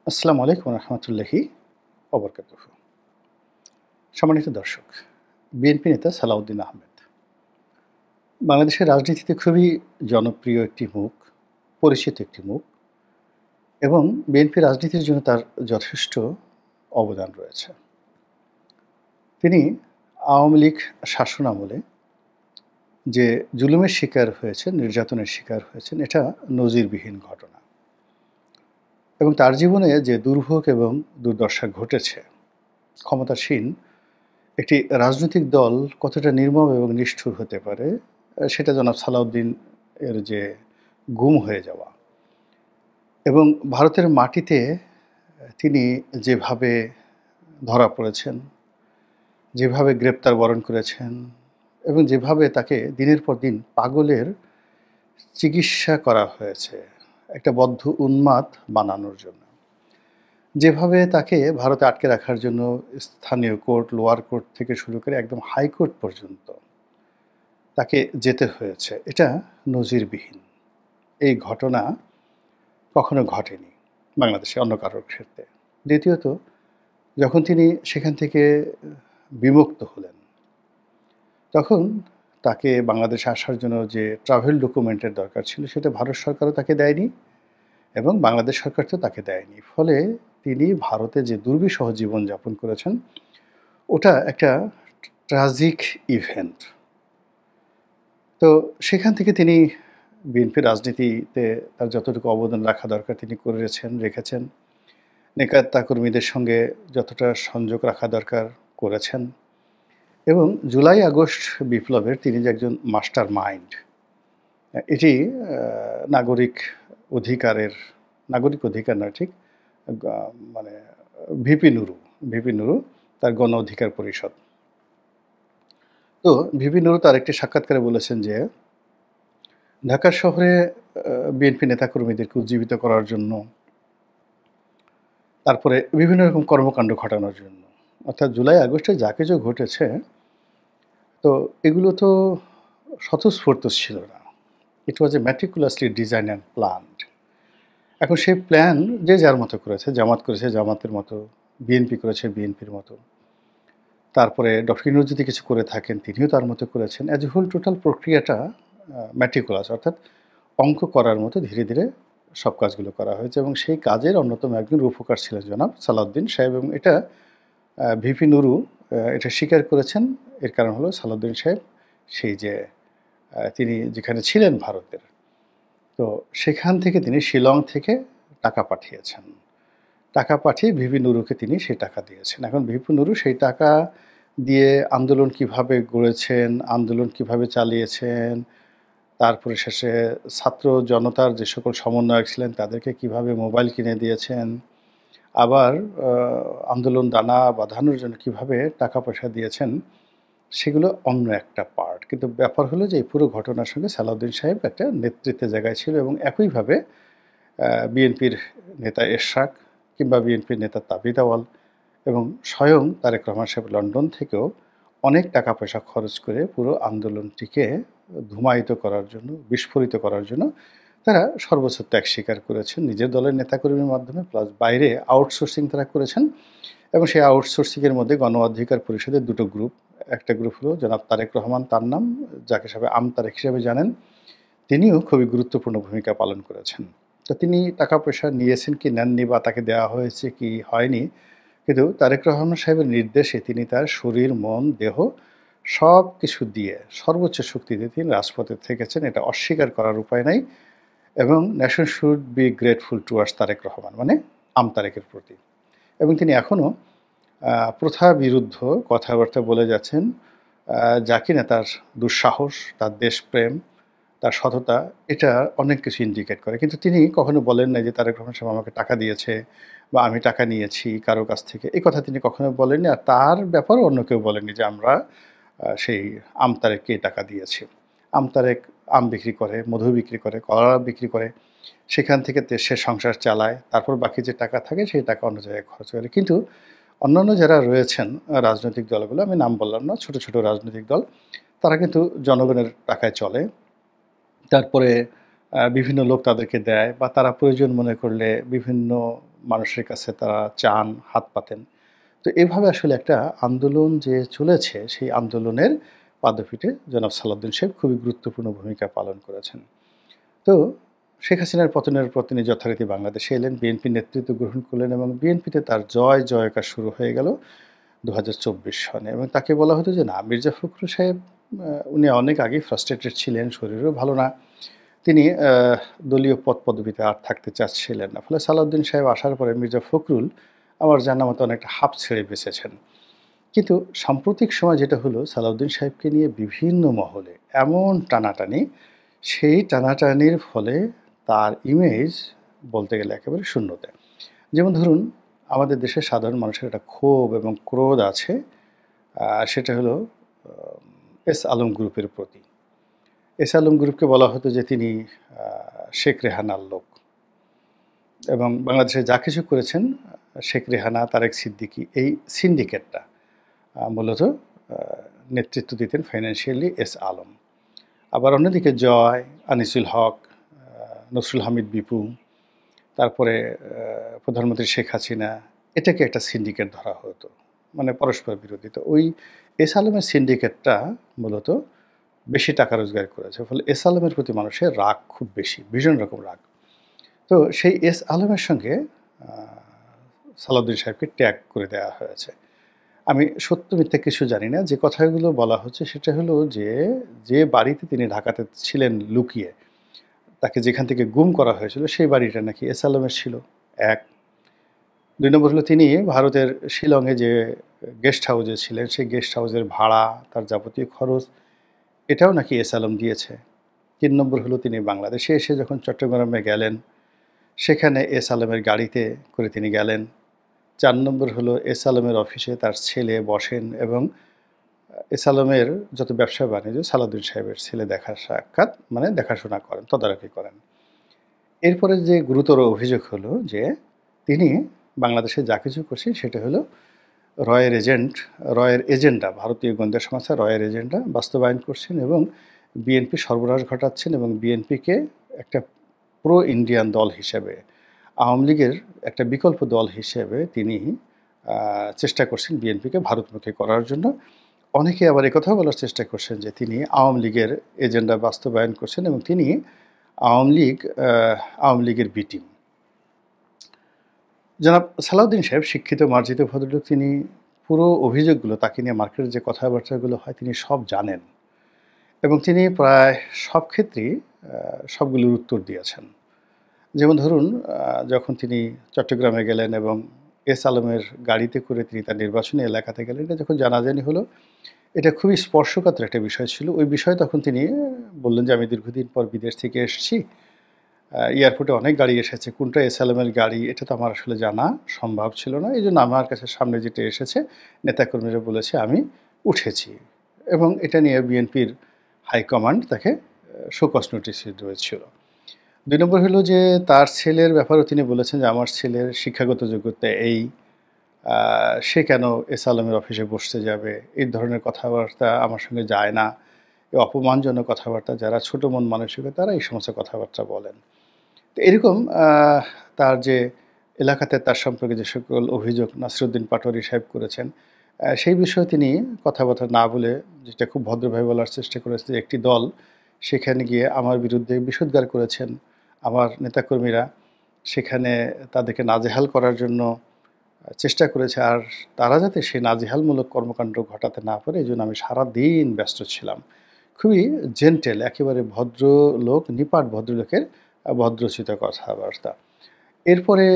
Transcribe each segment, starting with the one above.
আসসালামু আলাইকুম রহমতুল্লাহি অবরকাতুহু। সম্মানিত দর্শক, বিএনপি নেতা সালাউদ্দিন আহমেদ বাংলাদেশের রাজনীতিতে খুবই জনপ্রিয় একটি মুখ, পরিচিত একটি মুখ এবং বিএনপি রাজনীতির জন্য তার যথেষ্ট অবদান রয়েছে। তিনি আওয়ামী লীগ শাসনামলে যে জুলুমের শিকার হয়েছেন, নির্যাতনের শিকার হয়েছেন, এটা নজিরবিহীন ঘটনা এবং তার জীবনে যে দুর্ভোগ এবং দুর্দশা ঘটেছে, ক্ষমতাসীন একটি রাজনৈতিক দল কতটা নির্মম এবং নিষ্ঠুর হতে পারে, সেটা জনাব সালাউদ্দিন এর যে গুম হয়ে যাওয়া এবং ভারতের মাটিতে তিনি যেভাবে ধরা পড়েছেন, যেভাবে গ্রেপ্তার বরণ করেছেন এবং যেভাবে তাকে দিনের পর দিন পাগলের চিকিৎসা করা হয়েছে একটা বদ্ধ উন্মাদ বানানোর জন্য। যেভাবে তাকে ভারতে আটকে রাখার জন্য স্থানীয় কোর্ট, লোয়ার কোর্ট থেকে শুরু করে একদম হাইকোর্ট পর্যন্ত তাকে যেতে হয়েছে, এটা নজিরবিহীন। এই ঘটনা কখনো ঘটেনি বাংলাদেশে অন্য কারোর ক্ষেত্রে। দ্বিতীয়ত, যখন তিনি সেখান থেকে বিমুক্ত হলেন, তখন তাকে বাংলাদেশে আসার জন্য যে ট্রাভেল ডকুমেন্টের দরকার ছিল, সেটা ভারত সরকারও তাকে দেয়নি এবং বাংলাদেশ সরকার তো তাকে দেয়নি। ফলে তিনি ভারতে যে দুর্বিষহ জীবনযাপন করেছেন, ওটা একটা ট্রাজিক ইভেন্ট। তো সেখান থেকে তিনি বিএনপির রাজনীতিতে তার যতটুকু অবদান রাখা দরকার তিনি রেখেছেন। নেতা কর্মীদের সঙ্গে যতটা সংযোগ রাখা দরকার করেছেন এবং জুলাই আগস্ট বিপ্লবের তিনি যে একজন মাস্টার মাইন্ড, এটি নাগরিক অধিকার নয়, ঠিক মানে ভিপি নুরু তার গণ অধিকার পরিষদ। তো ভিপি নুরু তার একটি সাক্ষাৎকারে বলেছেন যে ঢাকা শহরে বিএনপি নেতাকর্মীদেরকে উজ্জীবিত করার জন্য, তারপরে বিভিন্ন রকম কর্মকাণ্ড ঘটানোর জন্য, অর্থাৎ জুলাই আগস্টে যা কিছু ঘটেছে, তো এগুলো তো স্বতঃস্ফূর্ত ছিল না। ইট ওয়াজ এ ম্যাটিকুলাসলি ডিজাইন অ্যান্ড প্ল্যান্ড। এখন সেই প্ল্যান যে যার মতো করেছে, জামাত করেছে জামাতের মতো, বিএনপি করেছে বিএনপির মতো, তারপরে ডক্টর ইউনূস যদি কিছু করে থাকেন তিনিও তার মতো করেছেন। অ্যাজ এ হোল টোটাল প্রক্রিয়াটা ম্যাটিকুলাস, অর্থাৎ অঙ্ক করার মতো ধীরে ধীরে সব কাজগুলো করা হয়েছে এবং সেই কাজের অন্যতম একজন রূপকার ছিলেন জনাব সালাউদ্দিন সাহেব এবং এটা ভিপি নুরু এটা স্বীকার করেছেন। এর কারণ হলো সালাউদ্দিন সাহেব সেই যে তিনি যেখানে ছিলেন ভারতের, তো সেখান থেকে তিনি শিলং থেকে টাকা পাঠিয়েছেন। টাকা পাঠিয়ে ভিপি নুরুকে তিনি সেই টাকা দিয়েছেন। এখন ভিপি নুরু সেই টাকা দিয়ে আন্দোলন কিভাবে গড়েছেন, আন্দোলন কিভাবে চালিয়েছেন, তারপরে শেষে ছাত্র জনতার যে সকল সমন্বয়ক ছিলেন তাদেরকে কিভাবে মোবাইল কিনে দিয়েছেন, আবার আন্দোলন দানা বাঁধানোর জন্য কিভাবে টাকা পয়সা দিয়েছেন, সেগুলো অন্য একটা পার্ট। কিন্তু ব্যাপার হলো যে এই পুরো ঘটনার সঙ্গে সালাউদ্দিন সাহেব একটা নেতৃত্বের জায়গায় ছিল এবং একইভাবে বিএনপির নেতা এরশাদ কিংবা বিএনপির নেতা তাবিথ আউয়াল এবং স্বয়ং তারেক রহমান সাহেব লন্ডন থেকেও অনেক টাকা পয়সা খরচ করে পুরো আন্দোলনটিকে ধূমায়িত করার জন্য, বিস্ফোরিত করার জন্য তারা সর্বোচ্চ ত্যাগ স্বীকার করেছেন নিজের দলের নেতাকর্মীর মাধ্যমে, প্লাস বাইরে আউটসোর্সিং তারা করেছেন এবং সেই আউটসোর্সিংয়ের মধ্যে গণ অধিকার পরিষদের দুটো গ্রুপ। একটা গ্রুপ হলো জনাব তারেক রহমান, তার নাম, যাকে সবাই তারেক হিসেবে জানেন, তিনিও খুবই গুরুত্বপূর্ণ ভূমিকা পালন করেছেন। তো তিনি টাকা পয়সা নিয়েছেন কি নেননি বা তাকে দেওয়া হয়েছে কি হয়নি, কিন্তু তারেক রহমান সাহেবের নির্দেশে তিনি তার শরীর, মন, দেহ সব কিছু দিয়ে সর্বোচ্চ শক্তি দিয়ে তিনি রাজপথে থেকেছেন। এটা অস্বীকার করার উপায় নাই এবং nation should be grateful towards Tarique Rahman, মানে তারেকের প্রতি। এবং তিনি এখনও প্রথা বিরুদ্ধ কথাবার্তা বলে যাচ্ছেন, যা কিনা তার দুঃসাহস, তার দেশপ্রেম, তার সততা, এটা অনেক কিছু ইন্ডিকেট করে। কিন্তু তিনি কখনো বলেন নাই যে তারেক রহমান সাহেব আমাকে টাকা দিয়েছে বা আমি টাকা নিয়েছি কারো কাছ থেকে, এই কথা তিনি কখনো বলেননি। আর তার ব্যাপারেও অন্য কেউ বলেনি যে আমরা সেই তারেককে টাকা দিয়েছি। তারেক আম বিক্রি করে, মধু বিক্রি করে, কলা বিক্রি করে, সেখান থেকে সে সংসার চালায়, তারপর বাকি যে টাকা থাকে সেই টাকা অন্য জায়গায় খরচ করে। কিন্তু অন্যান্য যারা রয়েছেন রাজনৈতিক দলগুলো, আমি নাম বললাম না, ছোট ছোট রাজনৈতিক দল, তারা কিন্তু জনগণের টাকায় চলে। তারপরে বিভিন্ন লোক তাদেরকে দেয় বা তারা প্রয়োজন মনে করলে বিভিন্ন মানুষের কাছে তারা চান, হাত পাতেন। তো এভাবে আসলে একটা আন্দোলন যে চলেছে, সেই আন্দোলনের পাদপীঠে জনাব সালাউদ্দিন সাহেব খুবই গুরুত্বপূর্ণ ভূমিকা পালন করেছেন। তো শেখ হাসিনার পতনের পর তিনি যথারীতি বাংলাদেশে এলেন, বিএনপির নেতৃত্ব গ্রহণ করলেন এবং বিএনপিতে তার জয়কার শুরু হয়ে গেল ২০২৪ সনে এবং তাকে বলা হতো যে না, মির্জা ফখরুল সাহেব উনি অনেক আগেই ফ্রাস্ট্রেটেড ছিলেন, শরীরও ভালো না। তিনি দলীয় পদপদবিতে আর থাকতে চাচ্ছিলেন না। ফলে সালাউদ্দিন সাহেব আসার পরে মির্জা ফখরুল আমার জানা মতো অনেকটা হাঁপ ছেড়ে বেঁচেছেন। কিন্তু সাম্প্রতিক সময় যেটা হলো, সালাউদ্দিন সাহেবকে নিয়ে বিভিন্ন মহলে এমন টানাটানি, সেই টানাটানির ফলে তার ইমেজ বলতে গেলে একেবারে শূন্যতে। যেমন ধরুন, আমাদের দেশের সাধারণ মানুষের একটা ক্ষোভ এবং ক্রোধ আছে, সেটা হলো এস আলম গ্রুপের প্রতি। এস আলম গ্রুপকে বলা হতো যে তিনি শেখ রেহানার লোক এবং বাংলাদেশে যা কিছু করেছেন শেখ রেহানা, তারেক সিদ্দিকী, এই সিন্ডিকেটটা মূলত নেতৃত্ব দিতেন ফাইন্যান্সিয়ালি এস আলম। আবার অন্যদিকে জয়, আনিসুল হক, নসরুল হামিদ বিপু, তারপরে প্রধানমন্ত্রী শেখ হাসিনা, এটাকে একটা সিন্ডিকেট ধরা হতো, মানে পরস্পর বিরোধী। তো ওই এস আলমের সিন্ডিকেটটা মূলত বেশি টাকা রোজগার করেছে, ফলে এস আলমের প্রতি মানুষের রাগ খুব বেশি, ভীষণ রকম রাগ। তো সেই এস আলমের সঙ্গে সালাউদ্দিন সাহেবকে ট্যাগ করে দেওয়া হয়েছে। আমি সত্য মিথ্যা কিছু জানি না, যে কথাগুলো বলা হচ্ছে সেটা হলো যে বাড়িতে তিনি ঢাকাতে ছিলেন লুকিয়ে, তাকে যেখান থেকে গুম করা হয়েছিল সেই বাড়িটা নাকি এস আলমের ছিল, এক। ২ নম্বর হলো তিনি ভারতের শিলংয়ে যে গেস্ট হাউসে ছিলেন, সেই গেস্ট হাউসের ভাড়া, তার যাবতীয় খরচ, এটাও নাকি এস আলম দিয়েছে। ৩ নম্বর হলো তিনি বাংলাদেশে এসে যখন চট্টগ্রামে গেলেন, সেখানে এস আলমের গাড়িতে করে তিনি গেলেন। ৪ নম্বর হলো এস আলমের অফিসে তার ছেলে বসেন এবং এস আলমের যত ব্যবসা বাণিজ্য সালাউদ্দিন সাহেবের ছেলে দেখাশোনা করেন, তদারকি করেন। এরপরে যে গুরুতর অভিযোগ হলো যে তিনি বাংলাদেশে যা কিছু করছেন সেটা হলো রয়ের এজেন্ডা, ভারতীয় গোয়েন্দা সংস্থা রয়ের এজেন্ডা বাস্তবায়ন করছেন এবং বিএনপি সর্বনাশ ঘটাচ্ছেন এবং বিএনপিকে একটা প্রো ইন্ডিয়ান দল হিসেবে, আওয়ামী লীগের একটা বিকল্প দল হিসেবে তিনি চেষ্টা করছেন বিএনপিকে ভারতমুখী করার জন্য। অনেকে আবার একথাও বলার চেষ্টা করছেন যে তিনি আওয়ামী লীগের এজেন্ডা বাস্তবায়ন করছেন এবং তিনি আওয়ামী লীগের বি টিম। জনাব সালাউদ্দিন সাহেব শিক্ষিত, মার্জিত ভদ্রলোক। তিনি পুরো অভিযোগগুলো, তাকে নিয়ে মার্কেটের যে কথাবার্তাগুলো হয়, তিনি সব জানেন এবং তিনি প্রায় সব ক্ষেত্রেই সবগুলোর উত্তর দিয়েছেন। যেমন ধরুন, যখন তিনি চট্টগ্রামে গেলেন এবং এস আলমের গাড়িতে করে তিনি তার নির্বাচনী এলাকাতে গেলেন, এটা যখন জানাজানি হলো, এটা খুবই স্পর্শকাতর একটা বিষয় ছিল। ওই বিষয়ে তখন তিনি বললেন যে আমি দীর্ঘদিন পর বিদেশ থেকে এসেছি, এয়ারপোর্টে অনেক গাড়ি এসেছে, কোনটা এস আলমের গাড়ি এটা তো আমার আসলে জানা সম্ভব ছিল না। এই জন্য আমার কাছে সামনে যেটা এসেছে, নেতাকর্মীরা বলেছে আমি উঠেছি এবং এটা নিয়ে বিএনপির হাইকমান্ড তাকে শোকজ নোটিশ দিয়েছিল। ২ নম্বর হলো যে তার ছেলের ব্যাপারেও তিনি বলেছেন যে আমার ছেলের শিক্ষাগত যোগ্যতা এই, সে কেন এস আলমের অফিসে বসতে যাবে, এই ধরনের কথাবার্তা আমার সঙ্গে যায় না, এই অপমানজনক কথাবার্তা, যারা ছোটো মন মানসিকতা তারা এই সমস্ত কথাবার্তা বলেন। তো এরকম তার যে এলাকাতে তার সম্পর্কে যে সকল অভিযোগ নাসিরুদ্দিন পাটোয়ারী সাহেব করেছেন, সেই বিষয়ে তিনি কথাবার্তা না বলে, যেটা খুব ভদ্রভাবে বলার চেষ্টা করেছে, একটি দল সেখানে গিয়ে আমার বিরুদ্ধে বিষোদ্গার করেছেন, আমার নেতাকর্মীরা সেখানে তাদেরকে নাজেহাল করার জন্য চেষ্টা করেছে, আর তারা যাতে সেই নাজেহালমূলক কর্মকাণ্ড ঘটাতে না পারে এই জন্য আমি সারাদিন ব্যস্ত ছিলাম। খুবই জেন্টেল, একেবারে ভদ্রলোক, নিপাট ভদ্রলোকের ভদ্রোচিত কথাবার্তা। এরপরে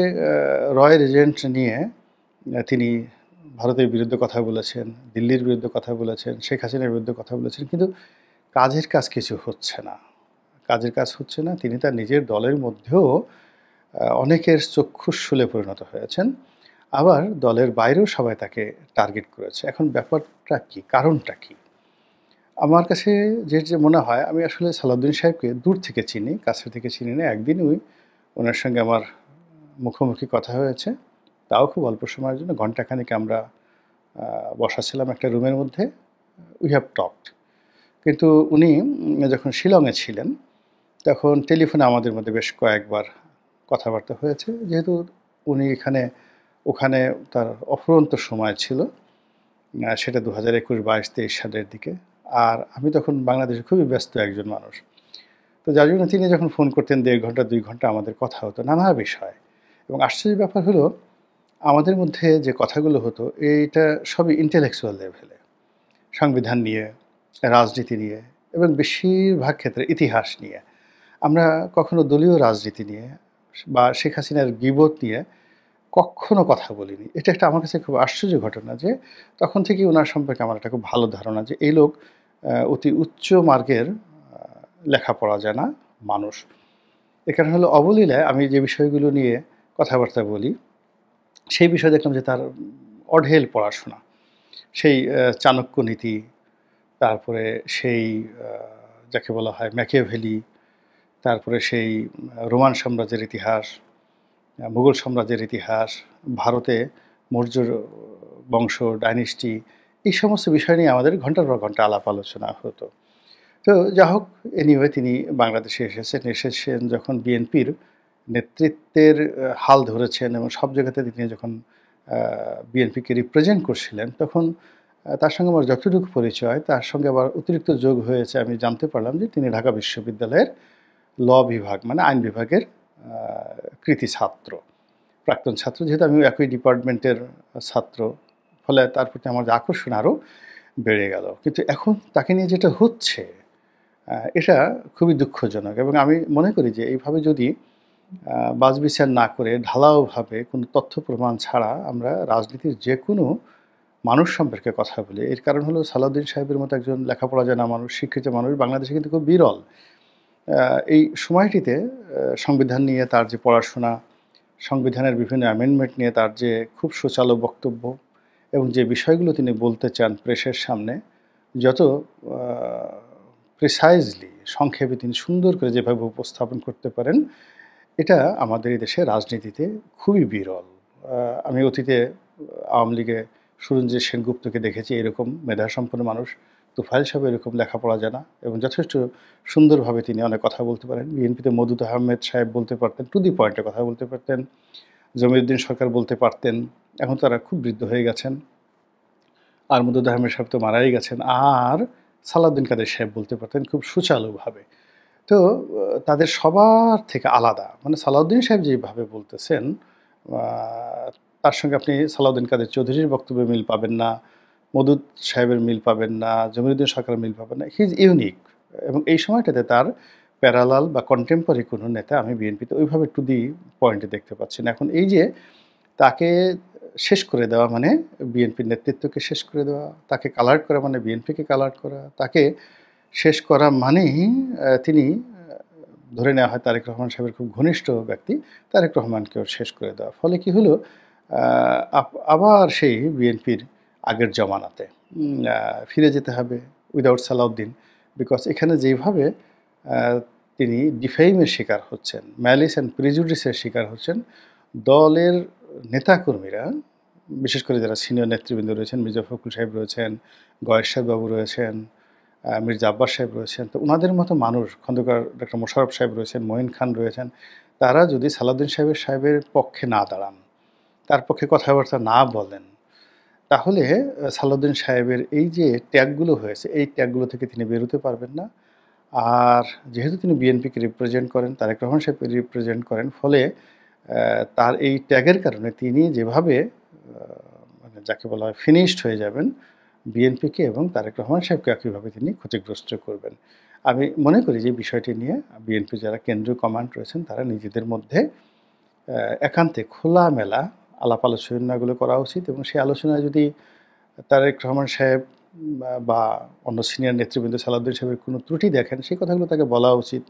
রয়ের এজেন্ট নিয়ে তিনি ভারতের বিরুদ্ধে কথা বলেছেন, দিল্লির বিরুদ্ধে কথা বলেছেন, শেখ হাসিনার বিরুদ্ধে কথা বলেছেন, কিন্তু কাজের কাজ কিছু হচ্ছে না, কাজের কাজ হচ্ছে না। তিনি তার নিজের দলের মধ্যেও অনেকের চক্ষুশূলে পরিণত হয়েছেন, আবার দলের বাইরেও সবাই তাকে টার্গেট করেছে। এখন ব্যাপারটা কী, কারণটা কী? আমার কাছে যে মনে হয়, আমি আসলে সালাউদ্দিন সাহেবকে দূর থেকে চিনি, কাছে থেকে চিনি না। একদিন ওনার সঙ্গে আমার মুখোমুখি কথা হয়েছে, তাও খুব অল্প সময়ের জন্য, ঘণ্টাখানেক আমরা বসা ছিলাম একটা রুমের মধ্যে, উই হ্যাভ টকড। কিন্তু উনি যখন শিলংয়ে ছিলেন তখন টেলিফোনে আমাদের মধ্যে বেশ কয়েকবার কথাবার্তা হয়েছে। যেহেতু উনি ওখানে তার অফুরন্ত সময় ছিল। সেটা ২০২১-২২ সালের দিকে। আর আমি তখন বাংলাদেশে খুবই ব্যস্ত একজন মানুষ। তো যার জন্য তিনি যখন ফোন করতেন ১.৫ ঘন্টা ২ ঘন্টা আমাদের কথা হতো নানা বিষয়। এবং আশ্চর্যের ব্যাপার হলো আমাদের মধ্যে যে কথাগুলো হতো এইটা সবই ইন্টেলেকচুয়াল লেভেলে। সংবিধান নিয়ে, রাজনীতি নিয়ে এবং বেশিরভাগ ক্ষেত্রে ইতিহাস নিয়ে। আমরা কখনো দলীয় রাজনীতি নিয়ে বা শেখ হাসিনার গীবত নিয়ে কক্ষনো কথা বলিনি। এটা একটা আমার কাছে খুব আশ্চর্য ঘটনা যে তখন থেকেই উনার সম্পর্কে আমার একটা খুব ভালো ধারণা যে এই লোক অতি উচ্চ মার্গের লেখাপড়া জানা মানুষ। এ কারণে হলো অবলীলায় আমি যে বিষয়গুলো নিয়ে কথাবার্তা বলি, সেই বিষয়ে দেখলাম যে তার অঢেল পড়াশোনা। সেই চাণক্য নীতি, তারপরে সেই যাকে বলা হয় ম্যাকিয়াভেলি, তারপরে সেই রোমান সাম্রাজ্যের ইতিহাস, মুঘল সাম্রাজ্যের ইতিহাস, ভারতে মৌর্য বংশ, ডাইনেস্টি, এই সমস্ত বিষয় নিয়ে আমাদের ঘন্টার পর ঘন্টা আলাপ আলোচনা হতো। তো যা হোক এনিওয়ে তিনি বাংলাদেশে এসেছেন যখন বিএনপির নেতৃত্বের হাল ধরেছেন এবং সব জায়গাতে তিনি যখন বিএনপিকে রিপ্রেজেন্ট করছিলেন তখন তার সঙ্গে আমার যতটুকু পরিচয় তার সঙ্গে আবার অতিরিক্ত যোগ হয়েছে আমি জানতে পারলাম যে তিনি ঢাকা বিশ্ববিদ্যালয়ের ল বিভাগ মানে আইন বিভাগের কৃতি ছাত্র, প্রাক্তন ছাত্র। যেহেতু আমি একই ডিপার্টমেন্টের ছাত্র, ফলে তার প্রতি আমার যে আকর্ষণ আরও বেড়ে গেল। কিন্তু এখন তাকে নিয়ে যেটা হচ্ছে এটা খুবই দুঃখজনক এবং আমি মনে করি যে এইভাবে যদি বাছবিচার না করে ঢালাওভাবে কোনো তথ্য প্রমাণ ছাড়া আমরা রাজনীতির যে কোনো মানুষ সম্পর্কে কথা বলি, এর কারণ হলো সালাউদ্দিন সাহেবের মতো একজন লেখাপড়া জানা মানুষ, শিক্ষিত মানুষ বাংলাদেশে কিন্তু খুব বিরল। এই সময়টিতে সংবিধান নিয়ে তার যে পড়াশোনা, সংবিধানের বিভিন্ন অ্যামেন্ডমেন্ট নিয়ে তার যে খুব সুচালো বক্তব্য এবং যে বিষয়গুলো তিনি বলতে চান প্রেসের সামনে, যত প্রিসাইজলি সংক্ষেপে তিনি সুন্দর করে যেভাবে উপস্থাপন করতে পারেন, এটা আমাদের এই দেশের রাজনীতিতে খুবই বিরল। আমি অতীতে আওয়ামী লীগে সুরঞ্জিত সেনগুপ্তকে দেখেছি এরকম মেধাসম্পন্ন মানুষ, তোফায়েল সাহেব এরকম লেখাপড়া জানা এবং যথেষ্ট সুন্দরভাবে তিনি অনেক কথা বলতে পারেন। বিএনপিতে মওদুদ আহমেদ সাহেব বলতে পারতেন, টু দি পয়েন্টে কথা বলতে পারতেন। জমিরুদ্দিন সরকার বলতে পারতেন, এখন তারা খুব বৃদ্ধ হয়ে গেছেন। আর মওদুদ আহমেদ সাহেব তো মারাই গেছেন। আর সালাউদ্দিন কাদের সাহেব বলতে পারতেন খুব সুচালুভাবে। তো তাদের সবার থেকে আলাদা মানে সালাউদ্দিন সাহেব যেভাবে বলতেছেন তার সঙ্গে আপনি সালাউদ্দিন কাদের চৌধুরীর বক্তব্যে মিল পাবেন না, মওদুদ সাহেবের মিল পাবেন না, জমিরুদ্দিন সরকারের মিল পাবেন না। হি ইজ ইউনিক এবং এই সময়টাতে তার প্যারালাল বা কন্টেম্পোরারি কোনো নেতা আমি বিএনপিতে ওইভাবে টু দি পয়েন্টে দেখতে পাচ্ছি না। এখন এই যে তাকে শেষ করে দেওয়া মানে বিএনপির নেতৃত্বকে শেষ করে দেওয়া, তাকে কালার্ড করা মানে বিএনপিকে কালার্ড করা, তাকে শেষ করা মানেই তিনি ধরে নেওয়া হয় তারেক রহমান সাহেবের খুব ঘনিষ্ঠ ব্যক্তি, তারেক রহমানকেও শেষ করে দেওয়া। ফলে কি হলো আবার সেই বিএনপির আগের জমানাতে ফিরে যেতে হবে উইদাউট সালাউদ্দিন। বিকজ এখানে যেভাবে তিনি ডিফেইমের শিকার হচ্ছেন, ম্যালিস অ্যান্ড প্রিজুডিসের শিকার হচ্ছেন, দলের নেতাকর্মীরা বিশেষ করে যারা সিনিয়র নেতৃবৃন্দ রয়েছেন, মির্জা ফখরুল সাহেব রয়েছেন, গয়েস সাহেব বাবু রয়েছেন, মির্জা আব্বাস সাহেব রয়েছেন, তো ওনাদের মতো মানুষ, খন্দকার ডক্টর মোশাররফ সাহেব রয়েছেন, মঈন খান রয়েছেন, তারা যদি সালাউদ্দিন সাহেবের পক্ষে না দাঁড়ান, তার পক্ষে কথাবার্তা না বলেন, তাহলে সালাউদ্দিন সাহেবের এই যে ত্যাগগুলো হয়েছে এই ত্যাগগুলো থেকে তিনি বেরোতে পারবেন না। আর যেহেতু তিনি বিএনপিকে রিপ্রেজেন্ট করেন, তারেক রহমান সাহেবকে রিপ্রেজেন্ট করেন, ফলে তার এই ত্যাগের কারণে তিনি যেভাবে মানে যাকে বলা হয় ফিনিশড হয়ে যাবেন, বিএনপিকে এবং তারেক রহমান সাহেবকে একইভাবে তিনি ক্ষতিগ্রস্ত করবেন। আমি মনে করি যে বিষয়টি নিয়ে বিএনপি যারা কেন্দ্রীয় কমান্ড রয়েছেন তারা নিজেদের মধ্যে একান্তে খোলামেলা আলাপ আলোচনাগুলো করা উচিত এবং সেই আলোচনায় যদি তারেক রহমান সাহেব বা অন্য সিনিয়র নেতৃবৃন্দ সালাউদ্দিন সাহেবের কোনো ত্রুটি দেখেন সেই কথাগুলো তাকে বলা উচিত।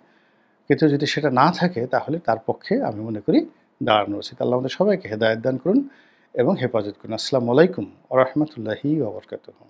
কিন্তু যদি সেটা না থাকে তাহলে তার পক্ষে আমি মনে করি দাঁড়ানো উচিত। আল্লাহ আমাদের সবাইকে হেদায়েত দান করুন এবং হেফাজত করুন। আসসালামু আলাইকুম ওয়া রাহমাতুল্লাহি ওয়া বারাকাতুহু।